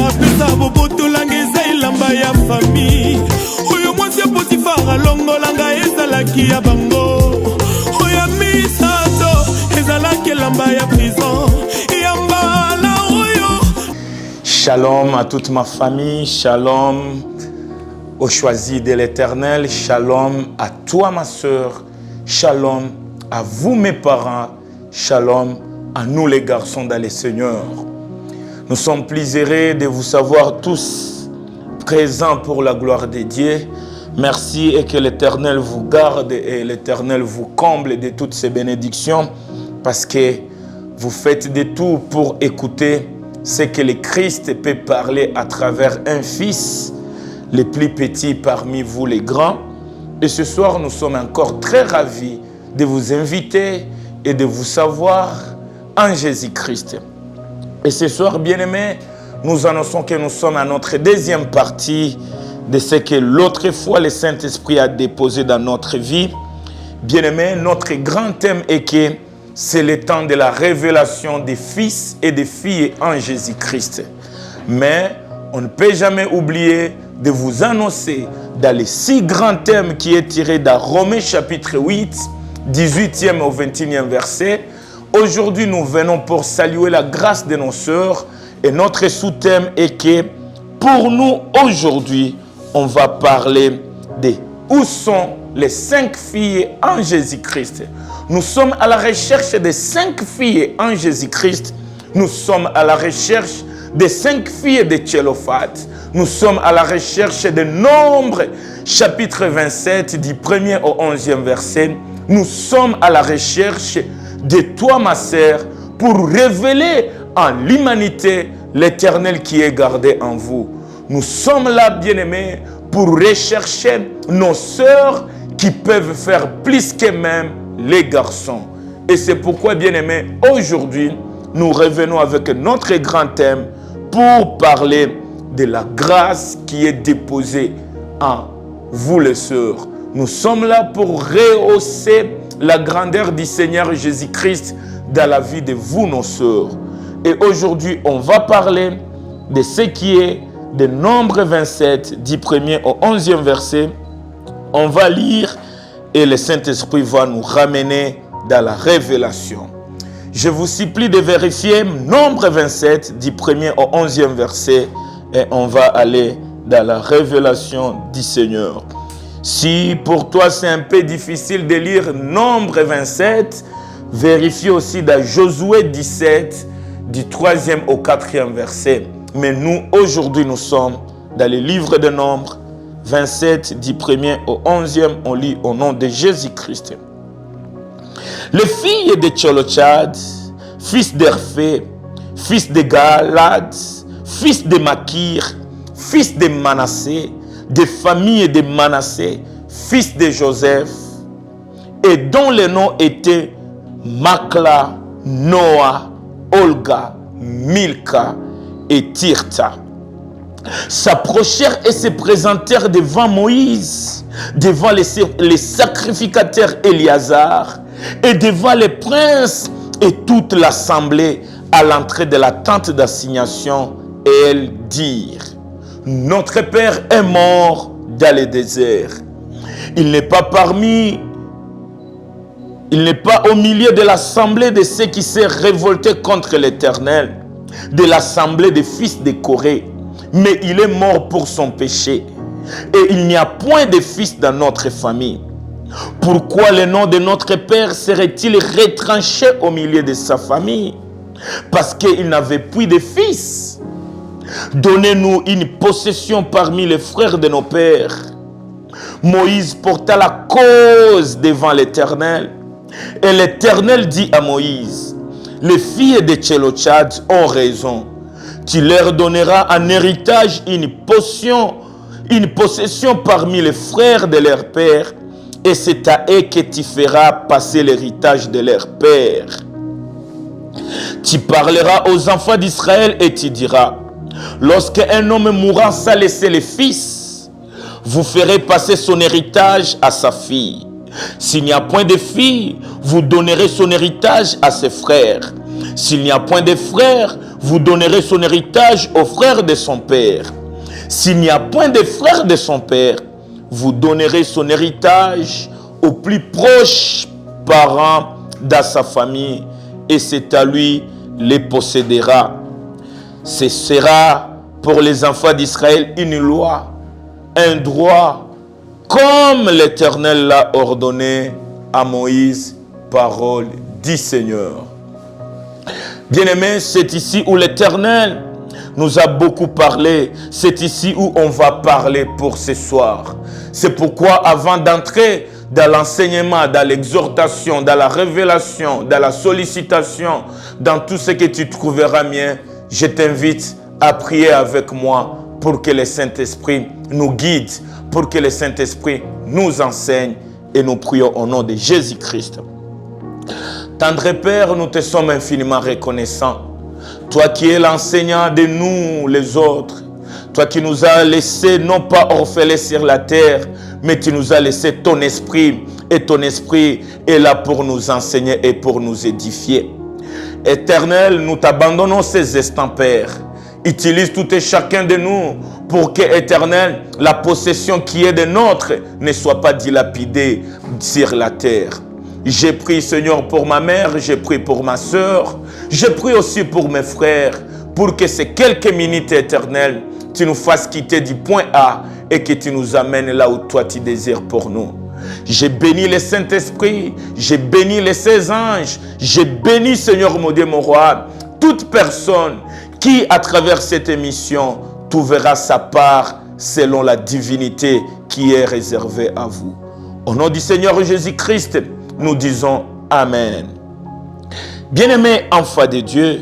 pesa boboto langeza ilamba ya famille. Oyo mwasi Potifara longolanga ezalaki ya bango. Oyo misato ezalaki elamba ya prison. Yamba la oyo. Shalom à toute ma famille, shalom aux choisis de l'Éternel, shalom à toi ma sœur, shalom à vous mes parents, shalom à nous les garçons dans le Seigneur. Nous sommes plaisirés de vous savoir tous présents pour la gloire de Dieu. Merci et que l'Éternel vous garde et l'Éternel vous comble de toutes ces bénédictions parce que vous faites de tout pour écouter ce que le Christ peut parler à travers un fils, les plus petits parmi vous les grands. Et ce soir, nous sommes encore très ravis de vous inviter et de vous savoir en Jésus-Christ. Et ce soir, bien-aimés, nous annonçons que nous sommes à notre deuxième partie de ce que l'autre fois le Saint-Esprit a déposé dans notre vie. Bien-aimés, notre grand thème est que c'est le temps de la révélation des fils et des filles en Jésus-Christ. Mais on ne peut jamais oublier de vous annoncer dans les 6 grands thèmes qui est tiré dans Romains chapitre 8, 18e au 21e verset. Aujourd'hui, nous venons pour saluer la grâce de nos sœurs et notre sous-thème est que pour nous, aujourd'hui, on va parler de où sont les 5 filles en Jésus-Christ. Nous sommes à la recherche des 5 filles en Jésus-Christ. Nous sommes à la recherche des 5 filles de Tchélophate. Nous sommes à la recherche de Nombres, chapitre 27, du 1er au 11e verset. Nous sommes à la recherche de toi, ma sœur, pour révéler en l'humanité l'Éternel qui est gardé en vous. Nous sommes là, bien-aimés, pour rechercher nos sœurs qui peuvent faire plus que même les garçons. Et c'est pourquoi, bien-aimés, aujourd'hui, nous revenons avec notre grand thème pour parler de la grâce qui est déposée en vous, les sœurs. Nous sommes là pour rehausser la grandeur du Seigneur Jésus-Christ dans la vie de vous, nos sœurs. Et aujourd'hui, on va parler de ce qui est de Nombre 27, du 1er au 11e verset. On va lire et le Saint-Esprit va nous ramener dans la révélation. Je vous supplie de vérifier Nombre 27, du 1er au 11e verset, et on va aller dans la révélation du Seigneur. Si pour toi c'est un peu difficile de lire Nombre 27, vérifie aussi dans Josué 17, du 3e au 4e verset. Mais nous, aujourd'hui, nous sommes dans le livre de Nombre 27, du 1er au 11e, on lit au nom de Jésus-Christ. Les filles de Tchélophate, fils d'Herphée, fils de Galad, fils de Makir, fils de Manassé, des familles de Manassé, fils de Joseph, et dont les noms étaient Makla, Noah, Olga, Milka et Tirtha, s'approchèrent et se présentèrent devant Moïse, devant les sacrificateurs Éliazar, et devant les princes et toute l'assemblée à l'entrée de la tente d'assignation, et elles dirent: notre père est mort dans le désert. Il n'est pas au milieu de l'assemblée de ceux qui s'est révolté contre l'Éternel, de l'assemblée des fils de Corée, mais il est mort pour son péché. Et il n'y a point de fils dans notre famille. Pourquoi le nom de notre père serait-il retranché au milieu de sa famille? Parce qu'il n'avait plus de fils. Donnez-nous une possession parmi les frères de nos pères. Moïse porta la cause devant l'Éternel. Et l'Éternel dit à Moïse: les filles de Tchélophate ont raison. Tu leur donneras en héritage une possession parmi les frères de leur père. Et c'est à eux que tu feras passer l'héritage de leur père. Tu parleras aux enfants d'Israël et tu diras: lorsqu'un homme mourra sans laisser les fils, vous ferez passer son héritage à sa fille. S'il n'y a point de fille, vous donnerez son héritage à ses frères. S'il n'y a point de frères, vous donnerez son héritage aux frères de son père. S'il n'y a point de frères de son père, vous donnerez son héritage aux plus proches parents dans sa famille, et c'est à lui les possédera. Ce sera pour les enfants d'Israël une loi, un droit, comme l'Éternel l'a ordonné à Moïse, parole du Seigneur. Bien-aimés, c'est ici où l'Éternel nous a beaucoup parlé. C'est ici où on va parler pour ce soir. C'est pourquoi avant d'entrer dans l'enseignement, dans l'exhortation, dans la révélation, dans la sollicitation, dans tout ce que tu trouveras bien, je t'invite à prier avec moi pour que le Saint-Esprit nous guide, pour que le Saint-Esprit nous enseigne, et nous prions au nom de Jésus-Christ. Tendre Père, nous te sommes infiniment reconnaissants. Toi qui es l'enseignant de nous les autres, toi qui nous as laissé non pas orphelins sur la terre, mais tu nous as laissé ton esprit, et ton esprit est là pour nous enseigner et pour nous édifier. Éternel, nous t'abandonnons ces instants, Père. Utilise tout et chacun de nous pour que, Éternel, la possession qui est de nôtre ne soit pas dilapidée sur la terre. J'ai prié, Seigneur, pour ma mère, j'ai prié pour ma soeur, j'ai prié aussi pour mes frères, pour que ces quelques minutes, Éternel, tu nous fasses quitter du point A et que tu nous amènes là où toi tu désires pour nous. J'ai béni le Saint-Esprit, j'ai béni les 16 anges, j'ai béni, Seigneur mon Dieu, mon roi, toute personne qui, à travers cette émission, trouvera sa part selon la divinité qui est réservée à vous. Au nom du Seigneur Jésus-Christ, nous disons Amen. Bien-aimés enfants de Dieu,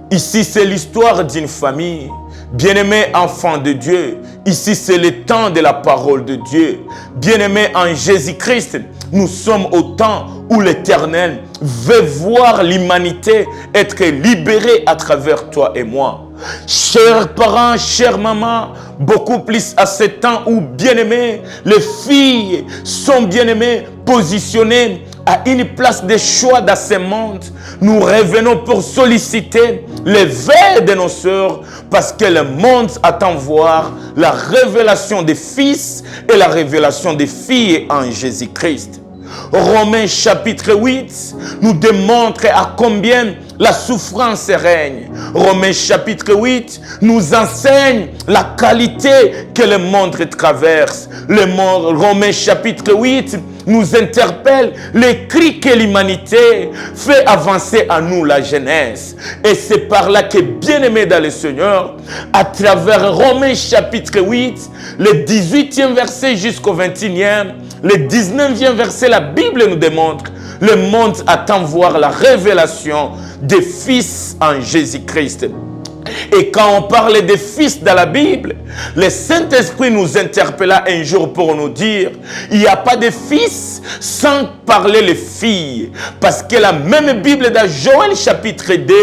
ici c'est l'histoire d'une famille. Bien-aimés enfants de Dieu, ici c'est le temps de la parole de Dieu. Bien-aimés en Jésus-Christ, nous sommes au temps où l'Éternel veut voir l'humanité être libérée à travers toi et moi. Chers parents, chères mamans, beaucoup plus à ce temps où, bien-aimés, les filles sont bien-aimées, positionnées à une place de choix dans ce monde. Nous revenons pour solliciter l'éveil de nos sœurs parce que le monde attend voir la révélation des fils et la révélation des filles en Jésus-Christ. Romains chapitre 8 nous démontre à combien la souffrance règne. Romains chapitre 8 nous enseigne la qualité que le monde traverse. Romains chapitre 8 nous interpelle les cris que l'humanité fait avancer à nous la jeunesse. Et c'est par là que, bien-aimés dans le Seigneur, à travers Romains chapitre 8, le 18e verset jusqu'au 21e, le 19e verset, la Bible nous démontre le monde attend voir la révélation des fils en Jésus-Christ. Et quand on parle des fils dans la Bible, le Saint-Esprit nous interpella un jour pour nous dire, il n'y a pas de fils sans parler les filles. Parce que la même Bible dans Joël chapitre 2,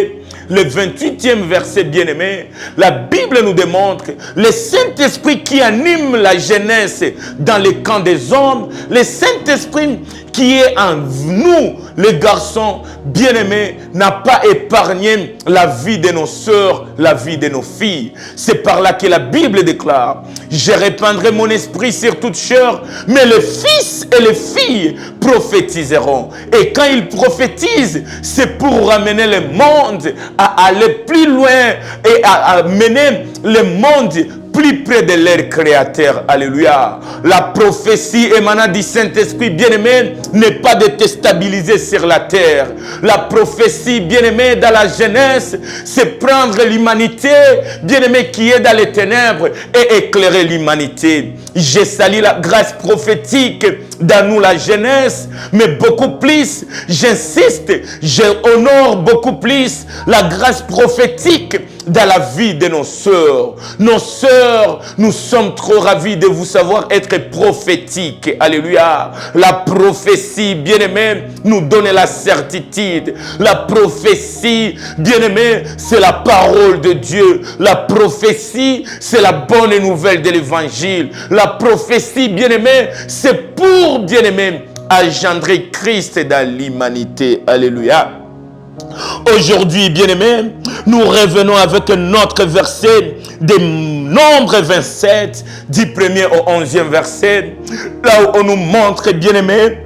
le 28e verset bien-aimé, la Bible nous démontre le Saint-Esprit qui anime la jeunesse dans les camps des hommes, le Saint-Esprit qui est en nous, les garçons bien-aimés, n'a pas épargné la vie de nos sœurs, la vie de nos filles. C'est par là que la Bible déclare, je répandrai mon esprit sur toute chair, mais les fils et les filles prophétiseront. Et quand ils prophétisent, c'est pour ramener le monde à aller plus loin et à mener le monde plus près de leur Créateur. Alléluia. La prophétie émanant du Saint-Esprit, bien-aimé, n'est pas de te stabiliser sur la terre. La prophétie, bien-aimé, dans la jeunesse, c'est prendre l'humanité, bien-aimé, qui est dans les ténèbres et éclairer l'humanité. J'ai sali la grâce prophétique dans nous, la jeunesse, mais beaucoup plus, j'insiste, j'honore beaucoup plus la grâce prophétique dans la vie de nos sœurs. Nos sœurs, nous sommes trop ravis de vous savoir être prophétiques. Alléluia. La prophétie, bien-aimé, nous donne la certitude. La prophétie, bien-aimé, c'est la parole de Dieu. La prophétie, c'est la bonne nouvelle de l'évangile. La prophétie, bien-aimé, c'est pour, bien-aimé, engendrer Christ dans l'humanité. Alléluia. Aujourd'hui, bien-aimés, nous revenons avec notre verset des Nombres 27, du 1er au 11e verset, là où on nous montre, bien-aimés,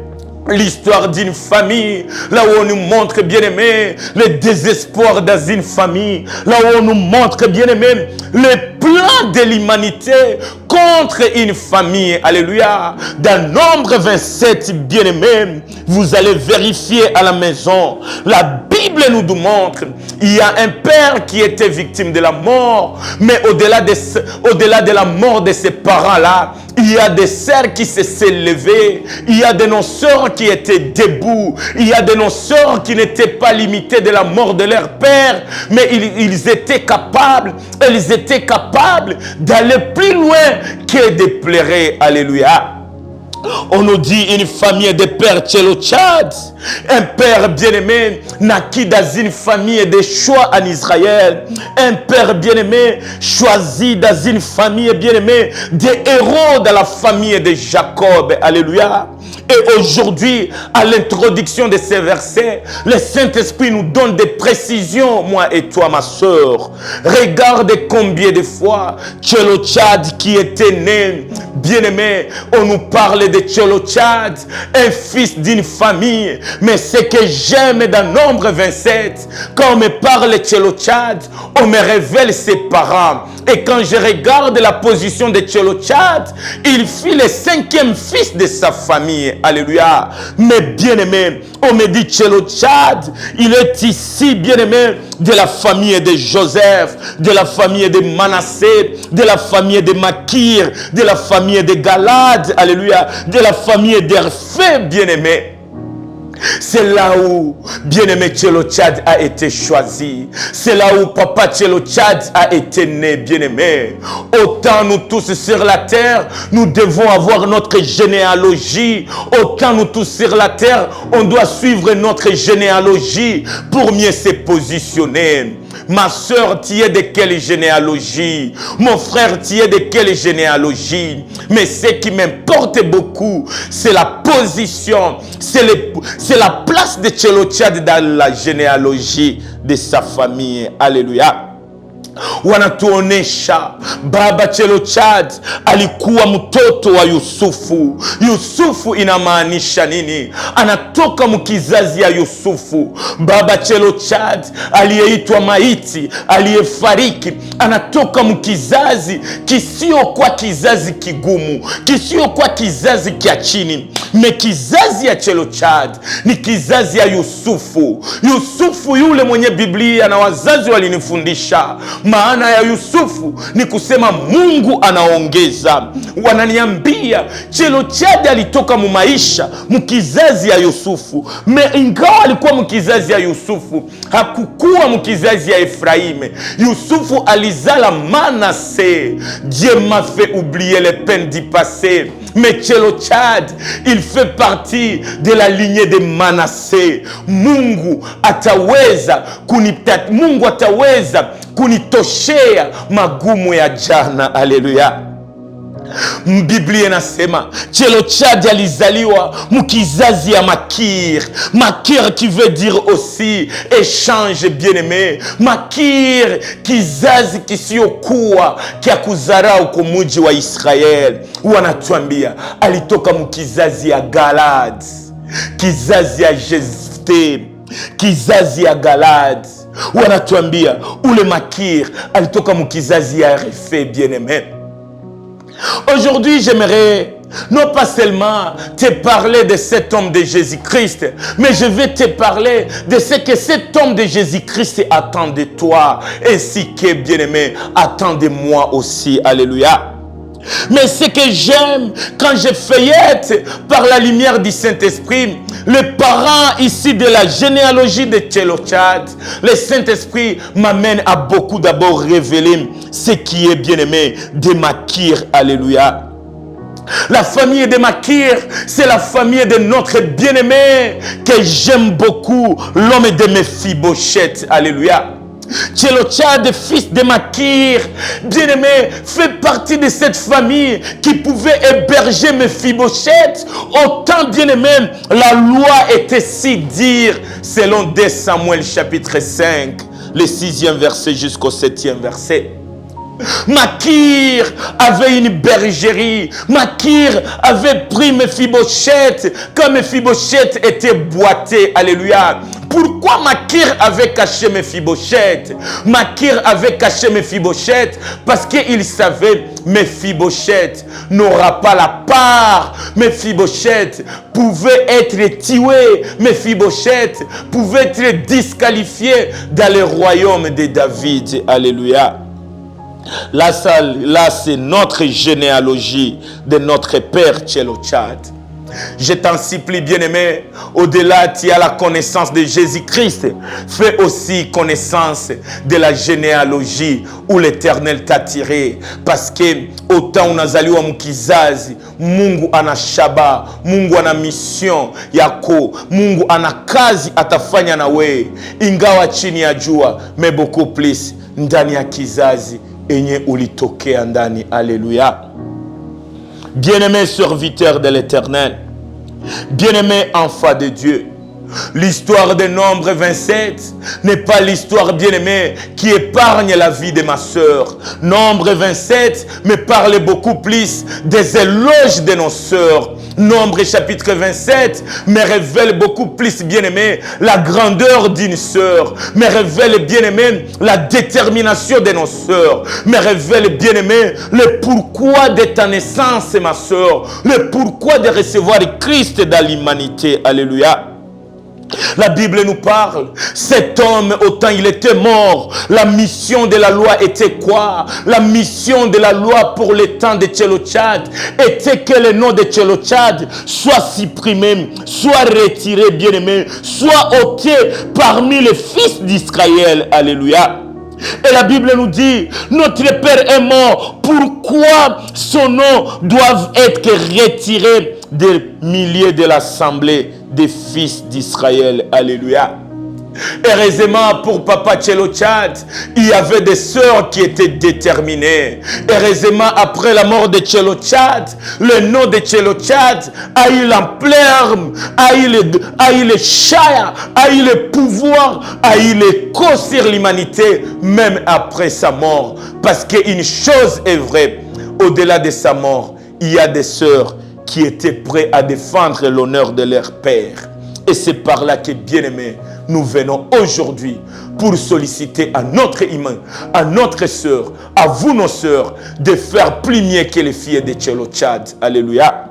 l'histoire d'une famille, là où on nous montre, bien-aimés, le désespoir dans une famille, là où on nous montre, bien-aimés, le plan de l'humanité contre une famille. Alléluia. Dans Nombre 27, bien-aimés, vous allez vérifier à la maison. La Bible nous montre, il y a un père qui était victime de la mort, mais au-delà de la mort de ses parents-là, il y a des sœurs qui se sont levées, il y a de nos sœurs qui étaient debout, il y a de nos sœurs qui n'étaient pas limitées de la mort de leur père, mais ils étaient capables d'aller plus loin que de pleurer. Alléluia. On nous dit une famille de pères Tchelo Tchad. Un père bien-aimé naquit dans une famille de choix en Israël. Un père bien-aimé choisi dans une famille bien-aimée des héros dans la famille de Jacob. Alléluia. Et aujourd'hui, à l'introduction de ces versets, le Saint-Esprit nous donne des précisions, moi et toi, ma soeur. Regarde combien de fois Tchelo Tchad qui était né, bien-aimé, on nous parle de Tchelo Tchad, un fils d'une famille. Mais ce que j'aime dans Nombre 27, quand on me parle de Tchelo Tchad, on me révèle ses parents. Et quand je regarde la position de Tchelo Tchad, il fut le 5e fils de sa famille. Alléluia. Mais bien-aimé, on me dit Tchelo Tchad, il est ici, bien-aimé, de la famille de Joseph, de la famille de Manassé, de la famille de Makir, de la famille de Galad, alléluia, de la famille d'Erphée, bien-aimé. C'est là où bien-aimé Tchelo Tchad a été choisi. C'est là où papa Tchelo Tchad a été né, bien-aimé. Autant nous tous sur la terre, nous devons avoir notre généalogie. Autant nous tous sur la terre, on doit suivre notre généalogie pour mieux se positionner. Ma soeur, tu es de quelle généalogie? Mon frère, tu es de quelle généalogie? Mais ce qui m'importe beaucoup, c'est la position, c'est la place de Tchelo Tchad dans la généalogie de sa famille. Alléluia. Wanatuonesha baba Tchelo Tchad alikuwa mtoto wa Yusufu. Yusufu inamaanisha nini? Anatoka mkizazi ya Yusufu. Baba Tchelo Tchad aliyeitwa maiti, aliyefariki, anatoka mkizazi kisio kwa kizazi kigumu, kisio kwa kizazi kia chini. Me kizazi ya Tchelo Tchad ni kizazi ya Yusufu. Yusufu yule mwenye Biblia na wazazi walinifundisha. Maana ya Yusufu ni kusema Mungu anaongeza. Wananiambia Tchelo Tchad alitoka mumaisha mkizazi ya Yusufu. Ingawa alikuwa mkizazi ya Yusufu, hakukuwa mkizazi ya Efraime. Yusufu alizala Manassé. Dieu m'a fait oublier les peines du passé. Mais Tchelo Tchad, il fait partie de la lignée de Manassé. Mungu ataweza kunitoshea magumu ya jana. Alléluia. Biblia inasema Tchelo Tchad alizaliwa mkizazi ya Makir. Makir qui veut dire aussi échange, bien-aimé. Makir, kizazi kisiokuwa kia kuzarau kwa mji wa Israel. Wanatuambia alitoka mkizazi ya Galad, kizazi ya Jefte, kizazi ya Galad. Wanatuambia ule Makir alitoka mkizazi ya Erphée, bien-aimé. Aujourd'hui, j'aimerais non pas seulement te parler de cet homme de Jésus-Christ, mais je vais te parler de ce que cet homme de Jésus-Christ attend de toi, ainsi que, bien-aimé, attend de moi aussi. Alléluia. Mais ce que j'aime quand je feuillette par la lumière du Saint-Esprit, les parents ici de la généalogie de Tchelo Tchad, le Saint-Esprit m'amène à beaucoup d'abord révéler ce qui est bien-aimé de Makir. Alléluia. La famille de Makir, c'est la famille de notre bien-aimé que j'aime beaucoup, l'homme de Mephibosheth. Alléluia. Tchelotchad, fils de Makir, bien-aimé, fait partie de cette famille qui pouvait héberger Mephibosheth. Autant, bien-aimé, la loi était si dire, selon 2 Samuel chapitre 5, le 6e verset jusqu'au 7e verset. Makir avait une bergerie. Makir avait pris Mephibosheth quand Mephibosheth était boité. Alléluia. Pourquoi Makir avait caché Mephibosheth? Makir avait caché Mephibosheth parce qu'il savait Mephibosheth n'aura pas la part. Mephibosheth pouvait être tué. Mephibosheth pouvait être disqualifié dans le royaume de David. Alléluia. Là, c'est notre généalogie de notre père Tchelotchad. Je t'en supplie, bien-aimé, au-delà, tu as la connaissance de Jésus-Christ. Fais aussi connaissance de la généalogie où l'Éternel t'a tiré. Parce que autant unazaliwa mkizazi, Mungu ana shaba, Mungu ana mission yako, Mungu ana kazi atafanya na we, ingawa chini ya jua, mais beaucoup plus ndani ya kizazi enye ulitokea ndani. Alléluia. Bien-aimé serviteur de l'Éternel, bien-aimé enfant de Dieu, l'histoire de Nombre 27 n'est pas l'histoire, bien-aimé, qui épargne la vie de ma sœur. Nombre 27 me parle beaucoup plus des éloges de nos sœurs. Nombre chapitre 27 me révèle beaucoup plus, bien-aimé, la grandeur d'une sœur, me révèle, bien-aimé, la détermination de nos sœurs, me révèle, bien-aimé, le pourquoi de ta naissance, ma sœur, le pourquoi de recevoir Christ dans l'humanité. Alléluia. La Bible nous parle, cet homme, autant il était mort, la mission de la loi était quoi? La mission de la loi pour le temps de Tchelotchad était que le nom de Tchelotchad soit supprimé, soit retiré, bien-aimé, soit ôté parmi les fils d'Israël. Alléluia. Et la Bible nous dit, notre Père est mort, pourquoi son nom doit être retiré des milliers de l'assemblée des fils d'Israël? Alléluia. Heureusement pour Papa Tchelotchad, il y avait des sœurs qui étaient déterminées. Heureusement, après la mort de Tchelotchad, le nom de Tchelotchad a eu l'ampleur, a eu le chaya, a eu le pouvoir, a eu l'écho sur l'humanité, même après sa mort. Parce qu'une chose est vraie, au-delà de sa mort, il y a des sœurs qui étaient prêtes à défendre l'honneur de leur père. Et c'est par là que, bien-aimés, nous venons aujourd'hui pour solliciter à notre humain, à notre sœur, à vous nos sœurs, de faire plus mieux que les filles de Tchelotchad. Alléluia.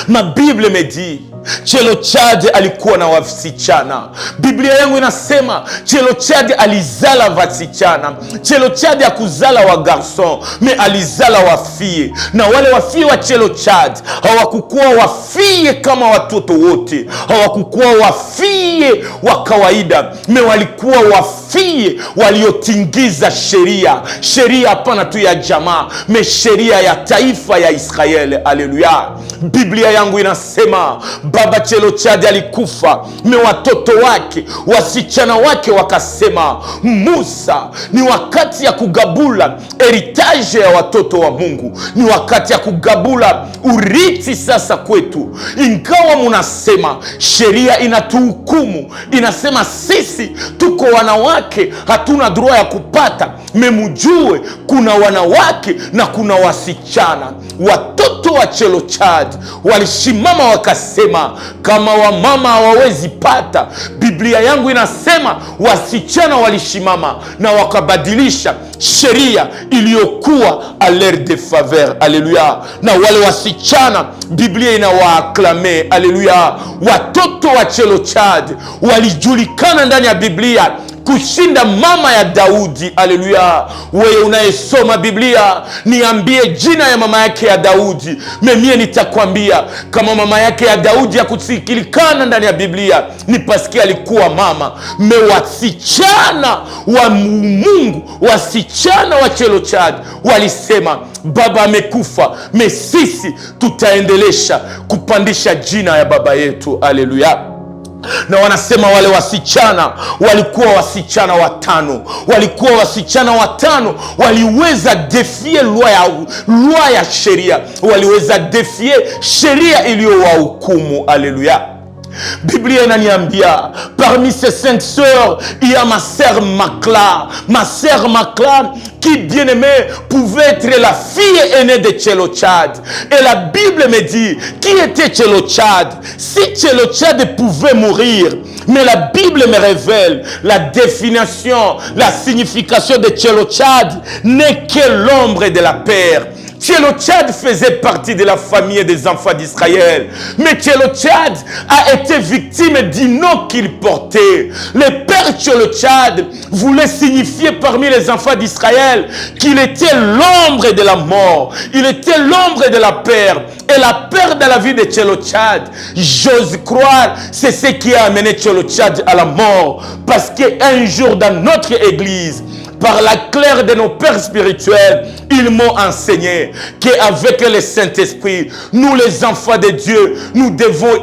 Ma Bible me dit, Tchelotchad alikuwa na wasichana. Biblia yangu inasema Tchelotchad alizala wasichana. Tchelotchad hakuzala wa garçon, me alizala wafie. Na wale wafie wa Tchelotchad hawakukuwa wafie kama watoto wote, hawakukuwa wafie wa kawaida, me walikuwa wafie waliotingiza sheria. Sheria hapana tu ya jamaa, me sheria ya taifa ya Israeli. Alléluia. Biblia yangu inasema Baba Tchelotchad alikufa, me watoto wake, wasichana wake wakasema, Musa, ni wakati ya kugabula heritage ya watoto wa Mungu. Ni wakati ya kugabula urithi sasa kwetu. Ingawa munasema sheria inatuhukumu, inasema sisi tuko wanawake, hatuna droit ya kupata. Memujue kuna wanawake na kuna wasichana. Watoto wa Tchelotchad walishimama wakasema, kama wamama hawawezi pata, Biblia yangu inasema wasichana walishimama na wakabadilisha sheria iliyokuwa a leur de faveur. Alléluia. Na wale wasichana Biblia inawaaklame. Alléluia. Watoto wa Tchelotchad walijulikana ndani ya Biblia kushinda mama ya Daudi. Alléluia. Wewe unayesoma Biblia, niambie jina ya mama yake ya Daudi. Mimi nitakwambia kama mama yake ya Daudi hakusikilikana ndani ya Biblia, ni paski alikuwa mama. Wasichana wa Mungu, wasichana wa Tchelotchad walisema, baba amekufa, sisi tutaendelesha kupandisha jina ya baba yetu. Alléluia. Na wanasema wale wasichana walikuwa wasichana watano. Walikuwa wasichana watano waliweza defie loi ya sheria. Waliweza defie sheria iliyowahukumu. Haleluya. Biblia inaniambia parmi ces 5 sœurs, il y a ma sœur Makla. Ma sœur Makla qui, bien aimée, pouvait être la fille aînée de Tchélochad. Et la Bible me dit qui était Tchélochad. Si Tchélochad pouvait mourir, mais la Bible me révèle la définition, la signification de Tchélochad n'est que l'ombre de la paire. Tchélochad faisait partie de la famille des enfants d'Israël. Mais Tchélochad a été victime du nom qu'il portait. Le père Tchélochad voulait signifier parmi les enfants d'Israël qu'il était l'ombre de la mort. Il était l'ombre de la peur. Et la peur de la vie de Tchélochad, j'ose croire, c'est ce qui a amené Tchélochad à la mort. Parce qu'un jour dans notre église, par la claire de nos pères spirituels, ils m'ont enseigné qu'avec le Saint-Esprit, nous les enfants de Dieu, nous devons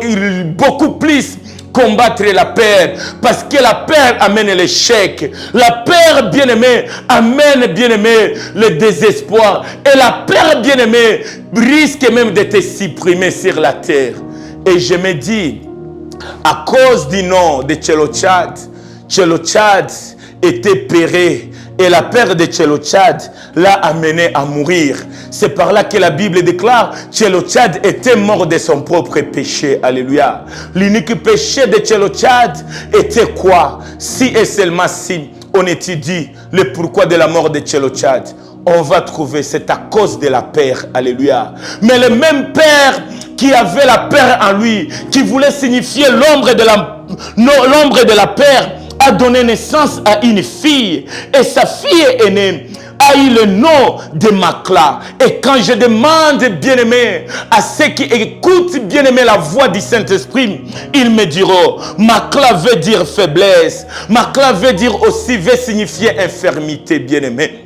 beaucoup plus combattre la peur, parce que la peur amène l'échec. La peur, bien-aimé, amène, bien-aimé, le désespoir. Et la peur, bien-aimé, risque même de te supprimer sur la terre. Et je me dis, à cause du nom de Tchélochad, Tchélochad était péré. Et la peur de Tchélochad l'a amené à mourir. C'est par là que la Bible déclare que Tchélochad était mort de son propre péché. Alléluia. L'unique péché de Tchélochad était quoi? Si et seulement si on étudie le pourquoi de la mort de Tchélochad, on va trouver c'est à cause de la peur. Alléluia. Mais le même père qui avait la peur en lui, qui voulait signifier l'ombre de la peur, a donné naissance à une fille. Et sa fille aînée a eu le nom de Makla. Et quand je demande, bien-aimé, à ceux qui écoutent, bien-aimé, la voix du Saint-Esprit, ils me diront, Makla veut dire faiblesse. Makla veut dire aussi, veut signifier infirmité, bien-aimé.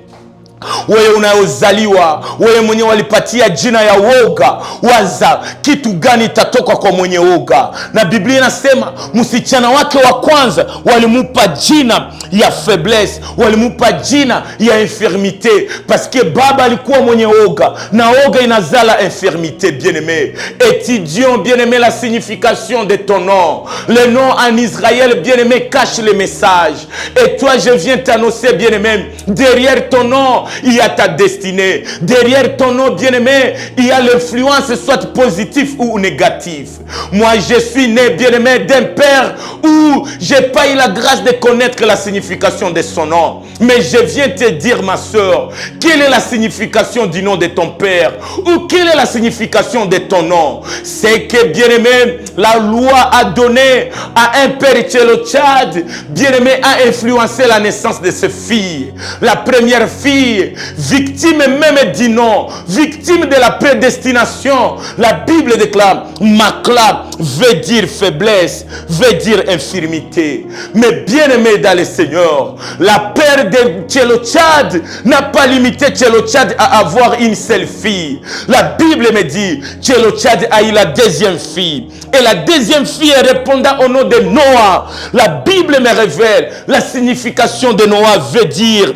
Wewe unaozaliwa, wewe mwenye walipatia jina ya woga, waza kitu gani itatoka kwa mwenye woga. Na Biblia inasema msichana wake wa kwanza walimupa jina ya faiblesse, walimupa jina ya infirmité, parce que baba alikuwa mwenye woga, na woga inazala infirmité. Bien-aimé, étudions, bien-aimé, la signification de ton nom. Le nom en Israël, bien-aimé, cache le message. Et toi, je viens t'annoncer, bien-aimé, derrière ton nom, il y a ta destinée. Derrière ton nom, bien-aimé, il y a l'influence, soit positive ou négative. Moi, je suis né, bien-aimé, d'un père où je n'ai pas eu la grâce de connaître la signification de son nom. Mais je viens te dire, ma soeur, quelle est la signification du nom de ton père? Ou quelle est la signification de ton nom? C'est que, bien-aimé, la loi a donné à un père Tchélochad, bien-aimé, a influencé la naissance de ses filles. La première fille, victime même du nom, victime de la prédestination. La Bible déclare, Makla veut dire faiblesse, veut dire infirmité. Mais bien-aimé dans le Seigneur, la peur de Tchélochad n'a pas limité Tchélochad à avoir une seule fille. La Bible me dit, Tchélochad a eu la deuxième fille. Et la deuxième fille répondant au nom de Noah. La Bible me révèle la signification de Noah veut dire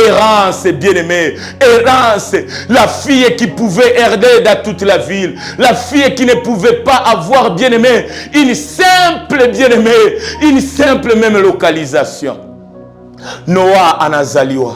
errance, bien-aimé. Errance, la fille qui pouvait errer dans toute la ville. La fille qui ne pouvait pas avoir, bien-aimé, une simple, bien-aimé, une simple même localisation. Noah anazaliwa.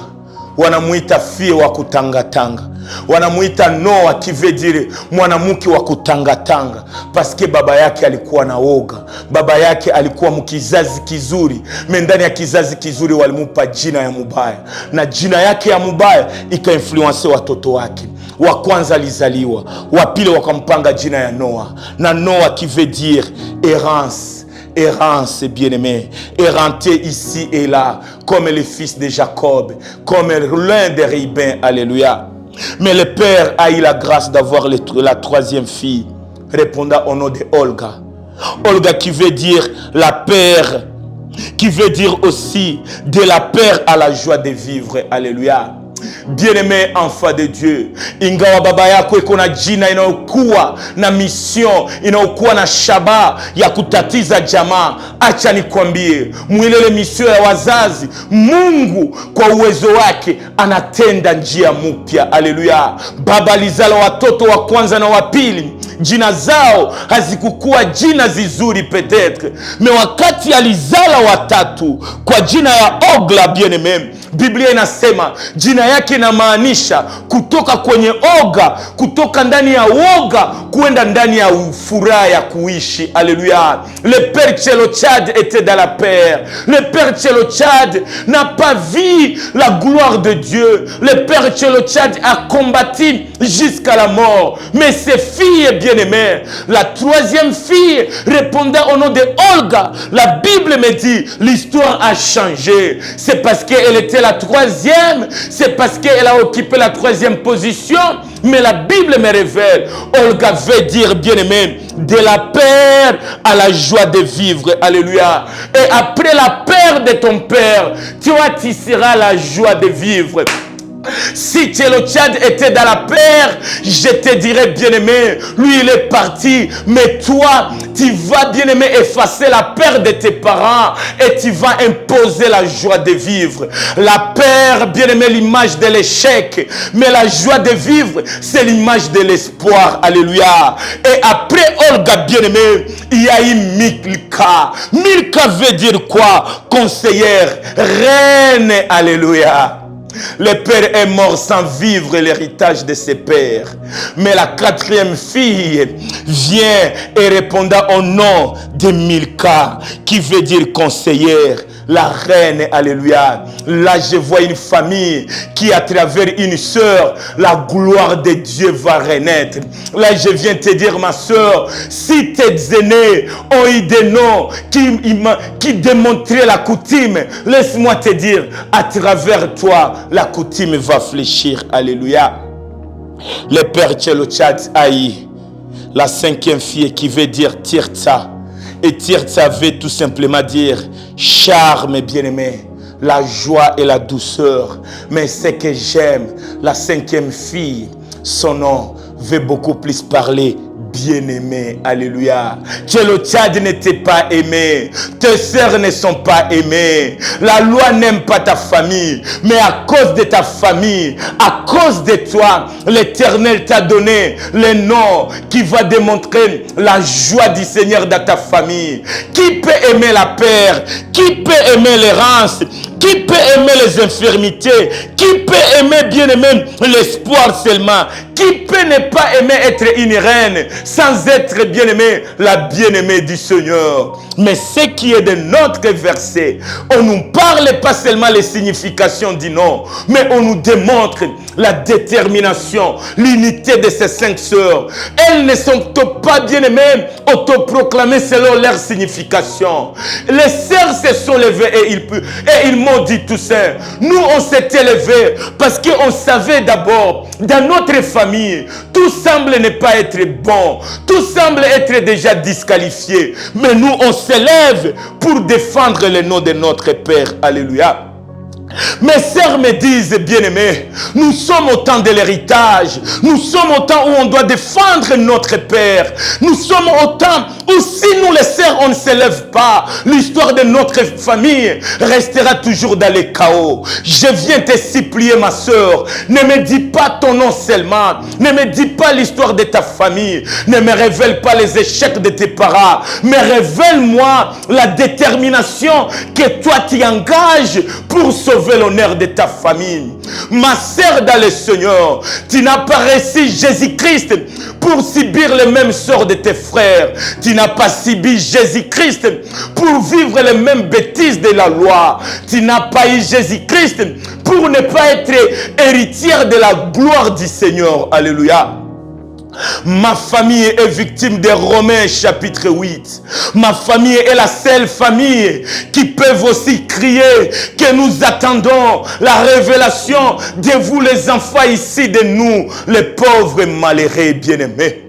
Wanamuita fille wa kutangatanga. Wanamuita Noa, qui veut dire mwanamke wa kutangatanga, parce que baba yake alikuwa na woga. Baba yake alikuwa mkizazi kizuri, ndani ya kizazi kizuri walimupa jina ya mubaya, na jina yake ya mubaya ikainfluence watoto wake. Wa kwanza alizaliwa, wa pili wakampanga jina ya Noa, na Noa qui veut dire errance. Errance, bien-aimé, erranté ici et là, comme le fils de Jacob, comme l'un des Ribins. Alléluia. Mais le père a eu la grâce d'avoir la troisième fille, répondant au nom de Olga. Olga qui veut dire la paix, qui veut dire aussi de la paix à la joie de vivre. Alléluia. Bien-aimé enfant de Dieu, ingawa baba yako iko na jina inayokuwa na mission, inayokuwa na shaba ya kutatiza jamaa, acha nikwambie, mwilele mission ya wazazi, Mungu kwa uwezo wake anatenda njia mpya. Haleluya. Baba alizala watoto wa kwanza na wa pili, jina zao hazikukuwa jina zizuri petetre, me wakati alizala watatu kwa jina ya Ogla, bien-aimé, Biblia inasema jina yake inamaanisha kutoka kwenye oga, kutoka ndani ya woga kuenda ndani ya furaha ya kuishi. Alléluia. Le Père Tchelotchad était dans la paix. Le Père Tchelotchad n'a pas vu la gloire de Dieu. Le Père Tchelotchad a combattu jusqu'à la mort. Mais ses filles bien-aimées, la troisième fille répondant au nom de Olga, la Bible me dit l'histoire a changé. C'est parce qu'elle était la troisième, c'est parce qu'elle a occupé la troisième position, mais la Bible me révèle, Olga veut dire, bien-aimé, de la peur à la joie de vivre. Alléluia. Et après la peur de ton père, toi tu seras la joie de vivre. Si Tchelotchad était dans la peur, je te dirais, bien-aimé, lui il est parti, mais toi, tu vas, bien-aimé, effacer la peur de tes parents et tu vas imposer la joie de vivre. La peur, bien-aimé, l'image de l'échec, mais la joie de vivre, c'est l'image de l'espoir. Alléluia. Et après Olga, bien-aimé, il y a eu Milka. Milka veut dire quoi? Conseillère, reine. Alléluia. Le père est mort sans vivre l'héritage de ses pères. Mais la quatrième fille vient et répondant au nom de Milka, qui veut dire conseillère, la reine. Alléluia. Là, je vois une famille qui, à travers une sœur, la gloire de Dieu va renaître. Là, je viens te dire, ma sœur, si tes aînés ont eu des noms qui démontraient la coutume, laisse-moi te dire, à travers toi, la coutume va fléchir. Alléluia. Le père Tchelotchad a eu la cinquième fille qui veut dire Tirtsa. Et Tirtsa veut tout simplement dire charme, bien-aimé, la joie et la douceur. Mais ce que j'aime, la cinquième fille, son nom veut beaucoup plus parler bien-aimé. Alléluia. Tchelotchad n'était pas aimé. Tes sœurs ne sont pas aimées. La loi n'aime pas ta famille. Mais à cause de ta famille, à cause de toi, l'Éternel t'a donné le nom qui va démontrer la joie du Seigneur dans ta famille. Qui peut aimer la peur? Qui peut aimer l'errance? Qui peut aimer les infirmités? Qui peut aimer, bien-aimé, l'espoir seulement? Qui peut ne pas aimer être une reine sans être, bien-aimé, la bien-aimée du Seigneur? Mais ce qui est de notre verset, on nous parle pas seulement les significations du nom, mais on nous démontre la détermination, l'unité de ces 5 sœurs. Elles ne sont pas, bien-aimées, autoproclamées selon leur signification. Les sœurs se sont levées et ils m'ont dit tout ça. Nous, on s'est élevés parce qu'on savait d'abord, dans notre famille, tout semble ne pas être bon. Tout semble être déjà disqualifié. Mais nous, on s'élève pour défendre le nom de notre Père. Alléluia. Mes sœurs me disent, bien-aimés, nous sommes au temps de l'héritage. Nous sommes au temps où on doit défendre notre Père. Nous sommes au temps où si nous les sœurs, on ne s'élève pas, l'histoire de notre famille restera toujours dans les chaos. Je viens te supplier, ma sœur, ne me dis pas ton nom seulement. Ne me dis pas l'histoire de ta famille. Ne me révèle pas les échecs de tes parents. Mais révèle-moi la détermination que toi tu engages pour sauver l'honneur de ta famille. Ma sœur dans le Seigneur, tu n'as pas reçu Jésus-Christ pour subir le même sort de tes frères. Tu n'as pas subi Jésus-Christ pour vivre les mêmes bêtises de la loi. Tu n'as pas eu Jésus-Christ pour ne pas être héritière de la gloire du Seigneur. Alléluia. Ma famille est victime de Romains chapitre 8. Ma famille est la seule famille qui peut aussi crier que nous attendons la révélation de vous les enfants ici de nous, les pauvres malheureux bien-aimés.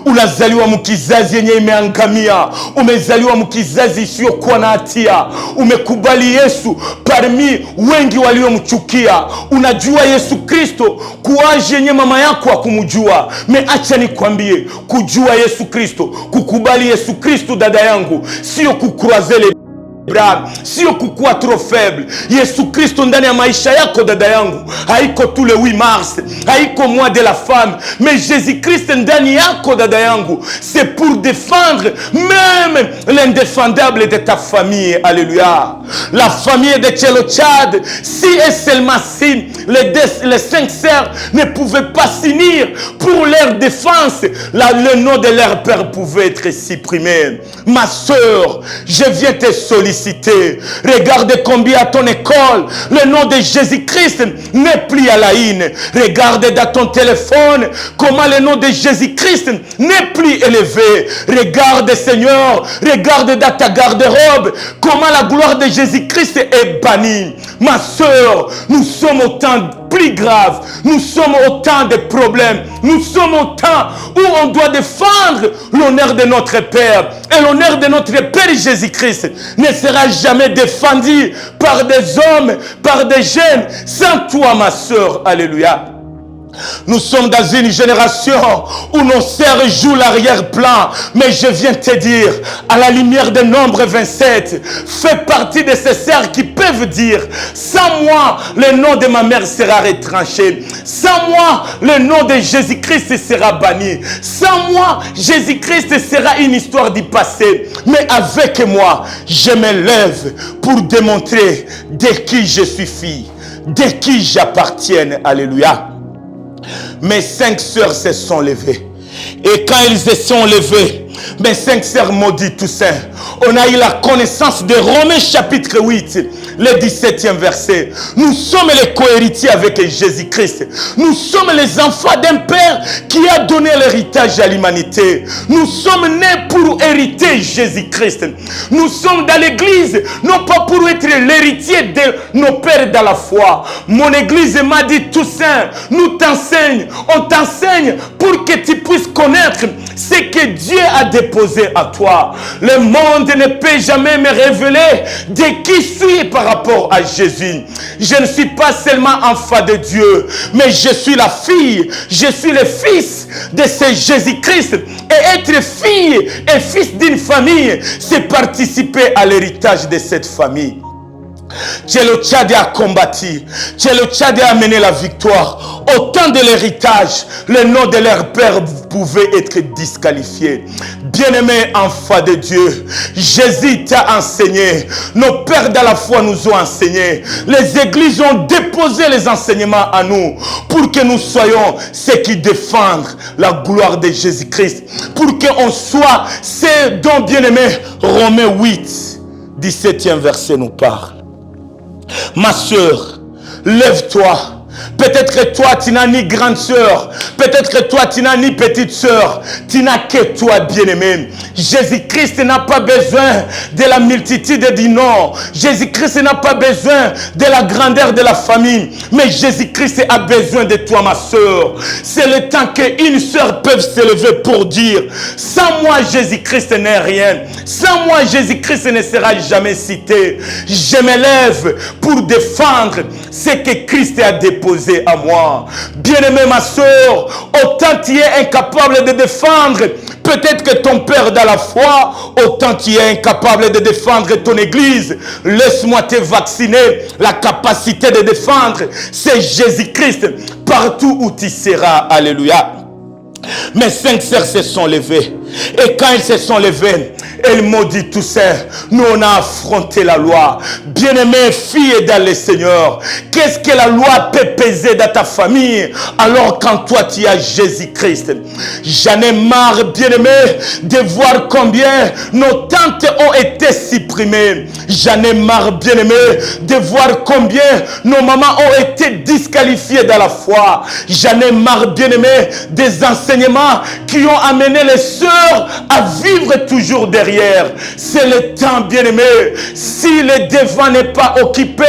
Unazaliwa mkizazi yenye imeangamia, umezaliwa mkizazi isiyokuwa na hatia, umekubali Yesu parmi wengi waliomchukia. Unajua Yesu Kristo kuaje yenye mama yako hakumjua. Acha nikwambie, kujua Yesu Kristo, kukubali Yesu Kristo dada yangu, sio kukroiser les bras, sio kukuwa trop faible. Yesu Kristo ndani ya maisha yako dada yangu haiko tous les 8 mars, haiko mois de la femme, mais Jésus Christ ndani yako dada yangu, c'est pour défendre même l'indéfendable de ta famille. Alléluia. La famille de Tchelotchad, si et seulement si les 5 sœurs ne pouvaient pas s'unir pour leur défense, le nom de leur père pouvait être supprimé. Ma sœur, je viens te solliciter. Regarde combien à ton école le nom de Jésus-Christ n'est plus à la une. Regarde dans ton téléphone comment le nom de Jésus-Christ n'est plus élevé. Regarde Seigneur, regarde dans ta garde-robe comment la gloire de Jésus-Christ est bannie. Ma sœur, nous sommes au temps plus grave, nous sommes au temps de problèmes, nous sommes au temps où on doit défendre l'honneur de notre Père. Et l'honneur de notre Père Jésus-Christ ne sera jamais défendu par des hommes, par des jeunes, sans toi ma sœur. Alléluia. Nous sommes dans une génération où nos sœurs jouent l'arrière-plan. Mais je viens te dire, à la lumière de Nombre 27, fais partie de ces sœurs qui peuvent dire, sans moi, le nom de ma mère sera retranché. Sans moi, le nom de Jésus-Christ sera banni. Sans moi, Jésus-Christ sera une histoire du passé. Mais avec moi, je me lève pour démontrer de qui je suis fille, de qui j'appartiens. Alléluia. Mes 5 sœurs se sont levées. Et quand ils se sont levés, mes 5 sœurs maudits Toussaint, on a eu la connaissance de Romains chapitre 8, le 17e verset. Nous sommes les co-héritiers avec Jésus-Christ. Nous sommes les enfants d'un Père qui a donné l'héritage à l'humanité. Nous sommes nés pour hériter Jésus-Christ. Nous sommes dans l'église, non pas pour être l'héritier de nos pères dans la foi. Mon église m'a dit, Toussaint, nous t'enseigne, on t'enseigne pour que tu puisses connaître ce que Dieu a déposé à toi. Le monde ne peut jamais me révéler de qui je suis par rapport à Jésus. Je ne suis pas seulement enfant de Dieu, mais je suis la fille, je suis le fils de ce Jésus-Christ. Et être fille et fils d'une famille, c'est participer à l'héritage de cette famille. Tchelotchad a combattu, Tchelotchad a amené la victoire. Au temps de l'héritage, le nom de leur père pouvait être disqualifié. Bien-aimé enfant de Dieu, Jésus t'a enseigné. Nos pères dans la foi nous ont enseigné. Les églises ont déposé les enseignements à nous pour que nous soyons ceux qui défendent la gloire de Jésus-Christ. Pour qu'on soit ceux dont, bien-aimé, Romains 8, 17e verset nous parle. Ma sœur, lève-toi. Peut-être que toi, tu n'as ni grande sœur. Peut-être que toi, tu n'as ni petite sœur. Tu n'as que toi, bien-aimé. Jésus-Christ n'a pas besoin de la multitude du nom. Jésus-Christ n'a pas besoin de la grandeur de la famille. Mais Jésus-Christ a besoin de toi, ma sœur. C'est le temps qu'une sœur peut se lever pour dire, sans moi, Jésus-Christ n'est rien. Sans moi, Jésus-Christ ne sera jamais cité. Je me lève pour défendre ce que Christ a déposé à moi. Bien-aimé ma soeur, autant tu es incapable de défendre peut-être que ton père dans la foi, autant tu es incapable de défendre ton église. Laisse-moi te vacciner. La capacité de défendre, c'est Jésus-Christ partout où tu seras. Alléluia. Mes 5 sœurs se sont levées. Et quand elles se sont levées, elles m'ont dit, Toussaint, nous on a affronté la loi. Bien-aimée fille dans le Seigneur, qu'est-ce que la loi peut peser dans ta famille alors quand toi tu as Jésus-Christ? J'en ai marre, bien-aimé, de voir combien nos tantes ont été supprimées. J'en ai marre, bien-aimé, de voir combien nos mamans ont été disqualifiées dans la foi. J'en ai marre, bien-aimé, des enseignements qui ont amené les sœurs à vivre toujours derrière. C'est le temps, bien-aimé. Si le devant n'est pas occupé,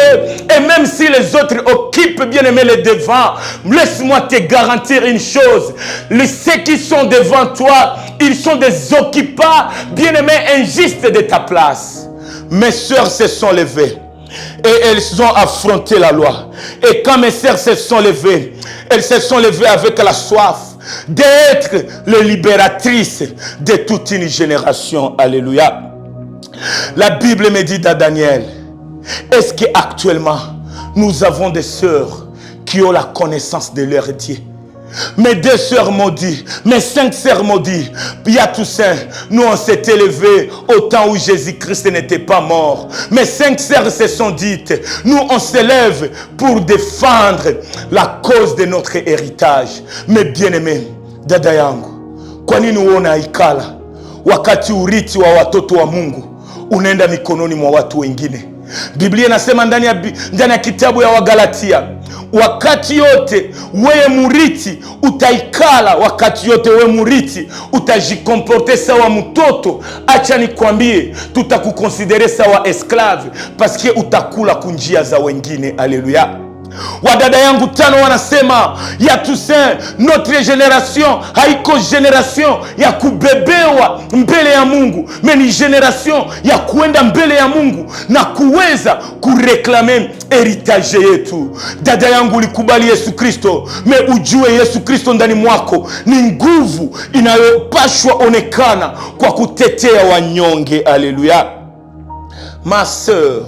Et même si les autres occupent, bien aimé, les devants, laisse-moi te garantir une chose. Ceux qui sont devant toi, ils sont des occupants, bien aimé, injustes de ta place. Mes sœurs se sont levées et elles ont affronté la loi. Et quand mes sœurs se sont levées, elles se sont levées avec la soif d'être les libératrices de toute une génération. Alléluia. La Bible me dit dans Daniel, est-ce qu'actuellement nous avons des sœurs qui ont la connaissance de leur Dieu? Mes 2 sœurs m'ont dit, mes 5 sœurs m'ont dit, il y a Toussaint, nous on s'est élevés au temps où Jésus-Christ n'était pas mort. Mes 5 sœurs se sont dites, nous on s'élève pour défendre la cause de notre héritage. Mais bien aimé, dada yangu, kwa nini uona ikala wakati urithi wa watoto wa Mungu unaenda mikononi mwa watu wengine? Biblia inasema ndani ya kitabu ya Wagalatia, wakati yote wewe muriti utaikala, wakati yote wewe muriti utajikomporte sawa mtoto. Acha nikwambie, tutakukonsidere sawa esclave paske utakula kunjia za wengine. Alléluia. Wadada yangu 5 wanasema ya Toussaint, notre generation haiko generation ya kubebewa mbele ya Mungu, mais ni generation ya kuenda mbele ya Mungu na kuweza kureklame heritage yetu. Dada yangu, likubali Yesu Kristo, me ujue Yesu Kristo ndani mwako ni nguvu inayopashwa onekana kwa kutetea wanyonge. Alléluia. Ma sœur,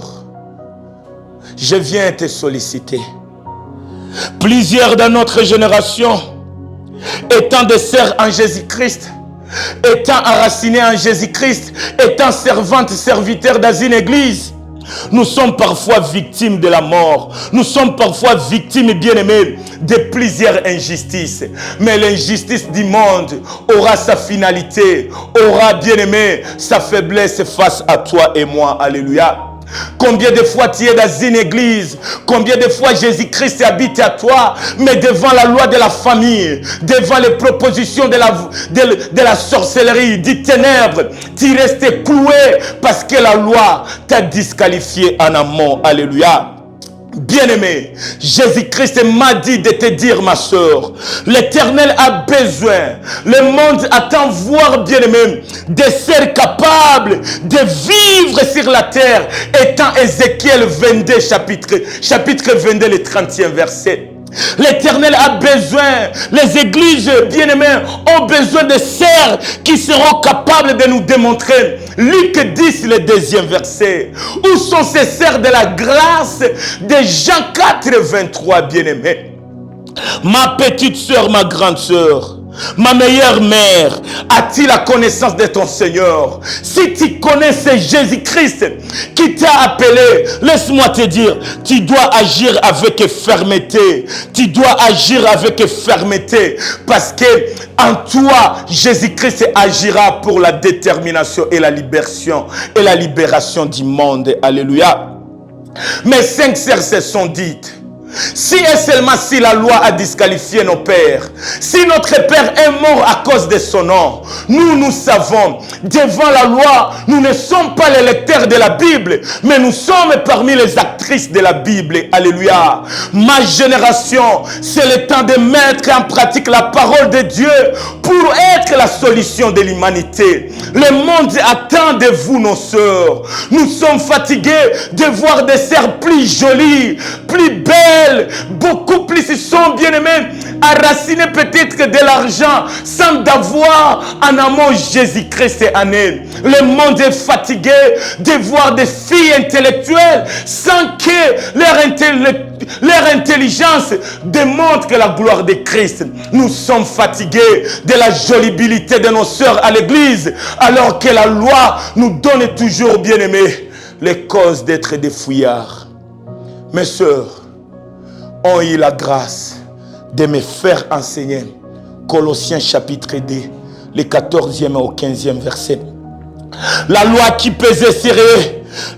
je viens te solliciter. Plusieurs dans notre génération, étant des sœurs en Jésus-Christ, étant enracinés en Jésus-Christ, étant servantes, serviteurs dans une église, nous sommes parfois victimes de la mort. Nous sommes parfois victimes, bien-aimés, de plusieurs injustices. Mais l'injustice du monde aura sa finalité, aura, bien-aimé, sa faiblesse face à toi et moi. Alléluia. Combien de fois tu es dans une église, combien de fois Jésus-Christ habite à toi, mais devant la loi de la famille, devant les propositions de la sorcellerie, du ténèbre, tu restes cloué parce que la loi t'a disqualifié en amont. Alléluia. Bien-aimé, Jésus-Christ m'a dit de te dire, ma soeur, l'Éternel a besoin, le monde attend voir, bien-aimé, des sœurs capables de vivre sur la terre, étant Ézéchiel 22, chapitre 22, le 30e verset. L'Éternel a besoin, les églises bien-aimées ont besoin de sœurs qui seront capables de nous démontrer. Luc 10, le 2e verset. Où sont ces sœurs de la grâce de Jean 4, 23, bien-aimés? Ma petite sœur, ma grande sœur, ma meilleure mère, as-tu la connaissance de ton Seigneur? Si tu connais ce Jésus-Christ qui t'a appelé, laisse-moi te dire, tu dois agir avec fermeté. Tu dois agir avec fermeté parce que en toi, Jésus-Christ agira pour la détermination et la libération du monde. Alléluia. Mes 5 sœurs se sont dites, si et seulement si la loi a disqualifié nos pères, si notre père est mort à cause de son nom, nous savons, devant la loi, nous ne sommes pas les lecteurs de la Bible, mais nous sommes parmi les actrices de la Bible. Alléluia. Ma génération, c'est le temps de mettre en pratique la parole de Dieu pour être la solution de l'humanité. Le monde attend de vous, nos sœurs. Nous sommes fatigués de voir des sœurs plus jolies, plus belles, beaucoup plus sont bien-aimés, enracinés peut-être de l'argent, sans d'avoir en amont Jésus-Christ en eux. Le monde est fatigué de voir des filles intellectuelles sans que leur intelligence démontre la gloire de Christ. Nous sommes fatigués de la jolibilité de nos sœurs à l'église, alors que la loi nous donne toujours, bien-aimés, les causes d'être des fouillards. Mes sœurs ont eu la grâce de me faire enseigner Colossiens chapitre 2, le 14e au 15e verset. La loi qui pesait sur eux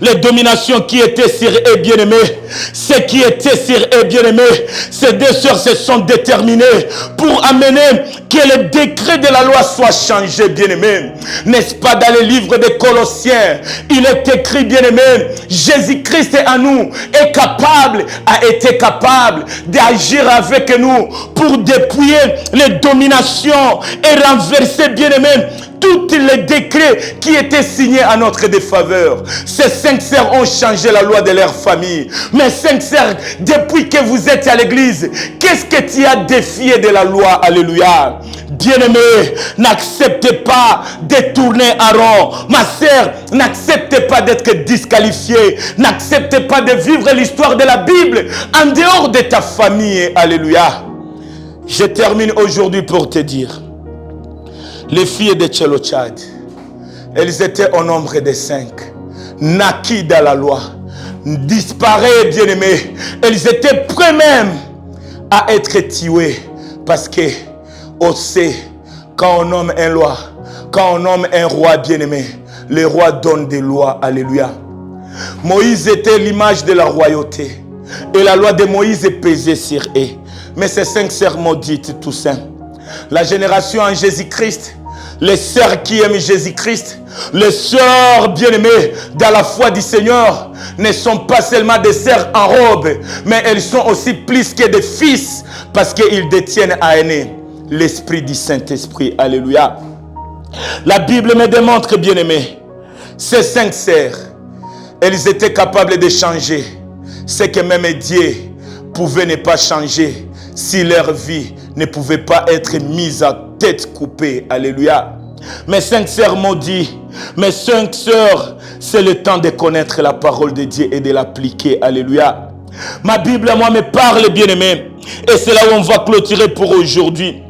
Les dominations qui étaient sur eux, bien-aimés, ceux qui étaient sur eux, bien-aimés, ces deux sœurs se sont déterminées pour amener que le décret de la loi soit changé, bien-aimés. N'est-ce pas dans le livre des Colossiens, il est écrit, bien-aimés, Jésus-Christ en nous est capable, a été capable d'agir avec nous pour dépouiller les dominations et renverser, bien-aimés, tous les décrets qui étaient signés à notre défaveur. Ces 5 sœurs ont changé la loi de leur famille. Mais 5 sœurs, depuis que vous êtes à l'église, qu'est-ce que tu as défié de la loi? Alléluia. Bien-aimé, n'acceptez pas de tourner à rond. Ma sœur, n'acceptez pas d'être disqualifié. N'acceptez pas de vivre l'histoire de la Bible en dehors de ta famille. Alléluia. Je termine aujourd'hui pour te dire, les filles de Tchélochad, elles étaient au nombre de 5, naquis dans la loi, disparaissent, bien-aimés. Elles étaient prêtes même à être tuées parce que on sait, quand on nomme un roi, quand on nomme un roi, bien-aimé, le roi donne des lois. Alléluia. Moïse était l'image de la royauté et la loi de Moïse est pesée sur eux. Mais ces 5 sœurs maudites, tout ça, la génération en Jésus-Christ, les sœurs qui aiment Jésus-Christ, les sœurs bien-aimées dans la foi du Seigneur, ne sont pas seulement des sœurs en robe, mais elles sont aussi plus que des fils, parce qu'ils détiennent à aîné l'Esprit du Saint-Esprit. Alléluia. La Bible me démontre, bien-aimés, ces 5 sœurs, elles étaient capables de changer ce que même Dieu pouvait ne pas changer si leur vie ne pouvait pas être mise à tête coupée. Alléluia. Mes 5 sœurs m'ont dit, mes 5 sœurs, c'est le temps de connaître la parole de Dieu et de l'appliquer. Alléluia. Ma Bible à moi me parle, bien-aimé, et c'est là où on va clôturer pour aujourd'hui.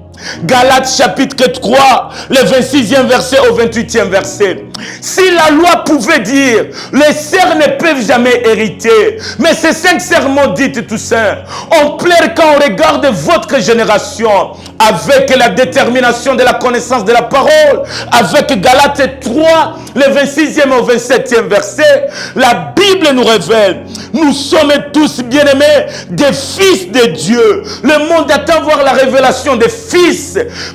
Galates chapitre 3, le 26e verset au 28e verset. Si la loi pouvait dire, les sœurs ne peuvent jamais hériter, mais ces 5 sœurs maudites, tout ça, on pleure quand on regarde votre génération avec la détermination de la connaissance de la parole, avec Galates 3, le 26e au 27e verset, la Bible nous révèle, nous sommes tous bien-aimés des fils de Dieu. Le monde attend voir la révélation des fils.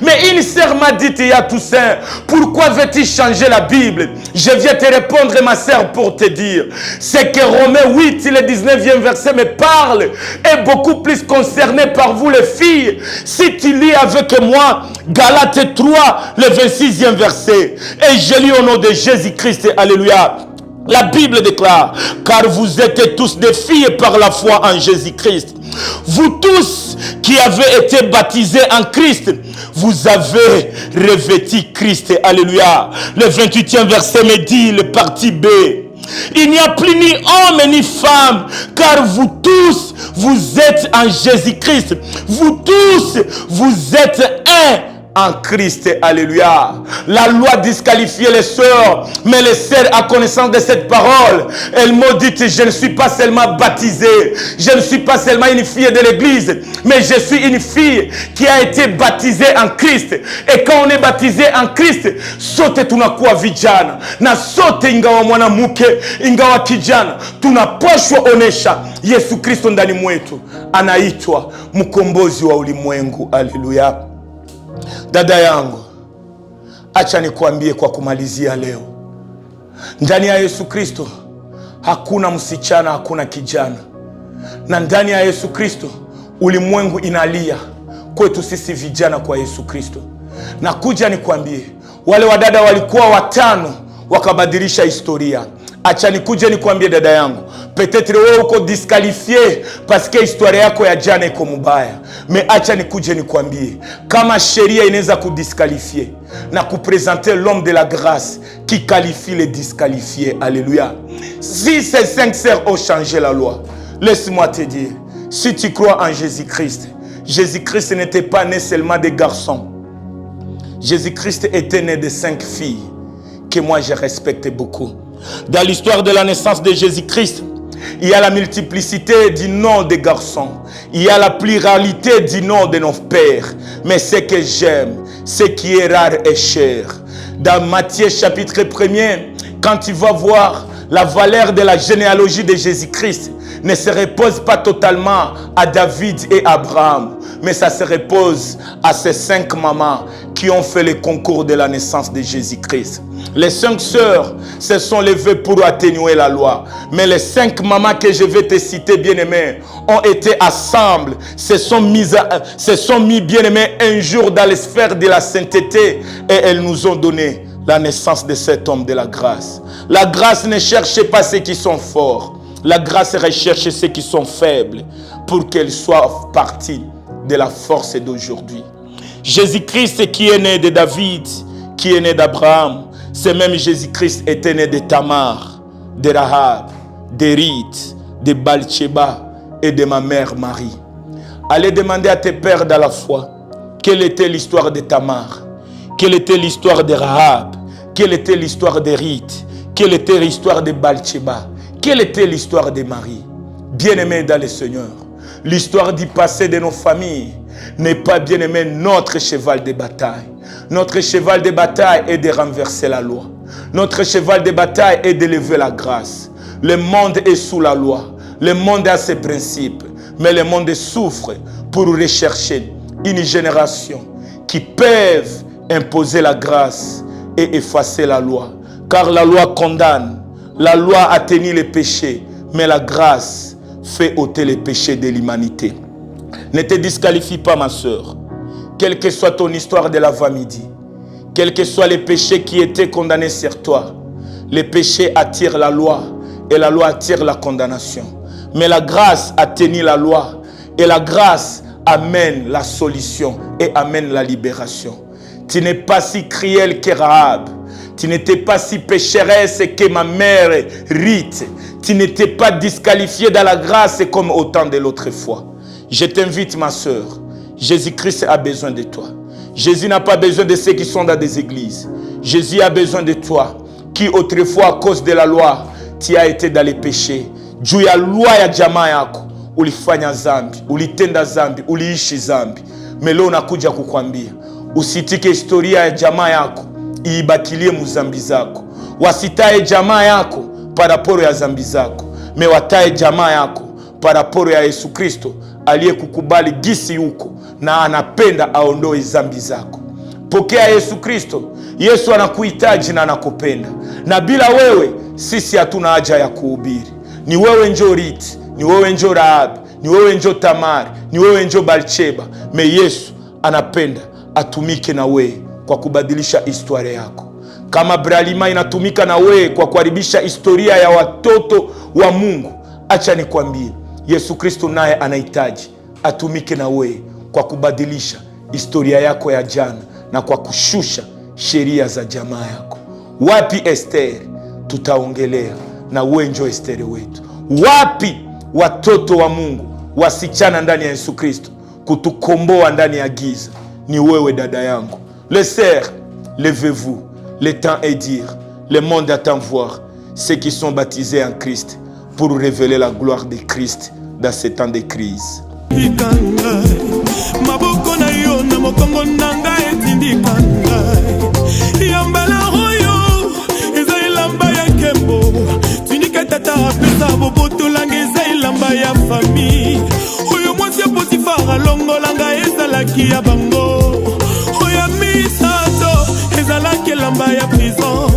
Mais une sœur m'a dit, il y a tout ça, pourquoi veux-tu changer la Bible? Je viens te répondre, ma sœur, pour te dire, c'est que Romains 8, le 19e verset me parle, est beaucoup plus concerné par vous les filles. Si tu lis avec moi Galates 3, le 26e verset, et je lis au nom de Jésus-Christ, alléluia. La Bible déclare, car vous êtes tous des filles par la foi en Jésus-Christ. Vous tous qui avez été baptisés en Christ, vous avez revêtu Christ. Alléluia. Le 28e verset me dit, le parti B, il n'y a plus ni homme ni femme, car vous tous, vous êtes en Jésus-Christ. Vous tous, vous êtes un en Christ. Alléluia. La loi disqualifiait les sœurs, mais les sœurs, à connaissance de cette parole, elles m'ont dit, je ne suis pas seulement baptisée, je ne suis pas seulement une fille de l'église, mais je suis une fille qui a été baptisée en Christ. Et quand on est baptisé en Christ, sote tunakuwa vijana, na sote ingawa mwanamke, ingawa kijana, tunapaswa onesha Yesu Kristo ndani mwetu anaitwa mkombozi wa ulimwengu. Haleluya. Dada yangu, acha nikuambie kwa kumalizia leo, ndani ya Yesu Kristo hakuna msichana, hakuna kijana, na ndani ya Yesu Kristo ulimwengu inalia kwetu sisi vijana kwa Yesu Kristo. Na kuja nikuambie, wale wadada walikuwa 5 wakabadilisha historia. Acha nikuje nikuambie dada yangu, peut-être wewe uko disqualifié parce que historia yako ya jana iko mbaya. Mais acha nikuje nikuambie, kama sheria inaweza kudisqualifier na kupresenter l'homme de la grâce qui qualifie les disqualifiés. Alléluia. Si ces 5 sœurs ont changé la loi, laisse-moi te dire, si tu crois en Jésus-Christ, Jésus-Christ n'était pas né seulement des garçons. Jésus-Christ était né de 5 filles que moi je respecte beaucoup. Dans l'histoire de la naissance de Jésus-Christ, il y a la multiplicité du nom des garçons. Il y a la pluralité du nom de nos pères. Mais ce que j'aime, ce qui est rare et cher. Dans Matthieu chapitre 1er, quand tu vas voir la valeur de la généalogie de Jésus-Christ ne se repose pas totalement à David et Abraham, mais ça se repose à ces 5 mamans qui ont fait le concours de la naissance de Jésus-Christ. Les 5 sœurs se sont levées pour atténuer la loi, mais les 5 mamans que je vais te citer, bien-aimés, ont été ensemble, se sont mis, bien-aimés, un jour dans les sphères de la sainteté, et elles nous ont donné la naissance de cet homme de la grâce. La grâce ne cherche pas ceux qui sont forts. La grâce recherche ceux qui sont faibles pour qu'elle soit partie de la force d'aujourd'hui. Jésus-Christ qui est né de David, qui est né d'Abraham, c'est même Jésus-Christ était né de Tamar, de Rahab, de Rite, de Bathsheba et de ma mère Marie. Allez demander à tes pères dans la foi quelle était l'histoire de Tamar, quelle était l'histoire de Rahab, quelle était l'histoire de Rite, quelle était l'histoire de Bathsheba, quelle était l'histoire de Marie. Bien-aimés dans le Seigneur, l'histoire du passé de nos familles n'est pas, bien-aimé, notre cheval de bataille. Notre cheval de bataille est de renverser la loi. Notre cheval de bataille est de lever la grâce. Le monde est sous la loi. Le monde a ses principes. Mais le monde souffre pour rechercher une génération qui peut imposer la grâce et effacer la loi. Car la loi condamne. La loi atténue les péchés, mais la grâce fait ôter les péchés de l'humanité. Ne te disqualifie pas, ma soeur. Quelle que soit ton histoire de l'avant-midi, quels que soient les péchés qui étaient condamnés sur toi, les péchés attirent la loi et la loi attire la condamnation. Mais la grâce atténue la loi et la grâce amène la solution et amène la libération. Tu n'es pas si cruel que Rahab. Tu n'étais pas si pécheresse que ma mère Rite. Tu n'étais pas disqualifié dans la grâce comme au temps de l'autre fois. Je t'invite, ma soeur. Jésus-Christ a besoin de toi. Jésus n'a pas besoin de ceux qui sont dans des églises. Jésus a besoin de toi, qui autrefois, à cause de la loi, tu as été dans les péchés. Juu ya loi ya jamaa yako, ulifanya zambi, ulitenda zambi, uliishi zambi. Melo nakuja kukwambia, usitike historia ya jamaa yako iibakilie muzambi zako. Wasitae jamaa yako paraporo ya zambi zako. Mewatae jamaa yako paraporo ya Yesu Kristo aliyekukubali gisi yuko na anapenda aondoe zambi zako. Pokea Yesu Kristo. Yesu anakuhitaji na anakupenda. Na bila wewe sisi hatuna haja ya kuhubiri. Ni wewe njo Rite, ni wewe njo Rahab, ni wewe njo Tamar, ni wewe njo Bathsheba. Me Yesu anapenda atumike na wewe kwa kubadilisha historia yako. Kama Bralima inatumika na wewe kwa kuharibisha historia ya watoto wa Mungu, acha nikwambie, Yesu Kristo naye anahitaji atumike na wewe kwa kubadilisha historia yako ya jana na kwa kushusha sheria za jamaa yako. Wapi Esther? Tutaongelea na wewe njo Esther wetu. Wapi watoto wa Mungu wasichana ndani ya Yesu Kristo kutukomboa ndani ya giza? Ni wewe dada yangu. Les sœurs, levez-vous. Le temps est dire. Le monde attend voir ceux qui sont baptisés en Christ pour révéler la gloire de Christ dans ces temps de crise. Oya misato ezalaki elamba ya prison.